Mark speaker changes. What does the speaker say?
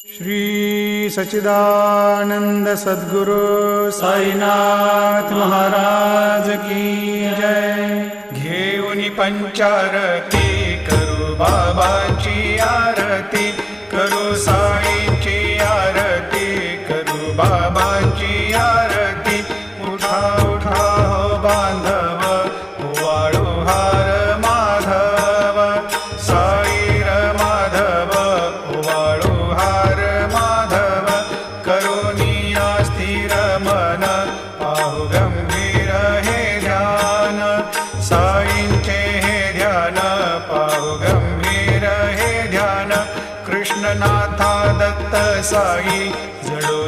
Speaker 1: श्री सच्चिदानंद सद्गुरु साईनाथ महाराज की जय। घेऊनी पंचारती करू बाबांची आरती, करू साईंची आरती, करू बाबांची आरती। उठा उठा हो बांधव, वाळू हार माधव, साईर माधव, वाळू हार माधव। करुणिया स्थिर मन, पाहु गंभीर हे ध्यान, साईंचे हे ध्यान, पाहु गंभीर हे ध्यान। कृष्णनाथा दत्त साई जडो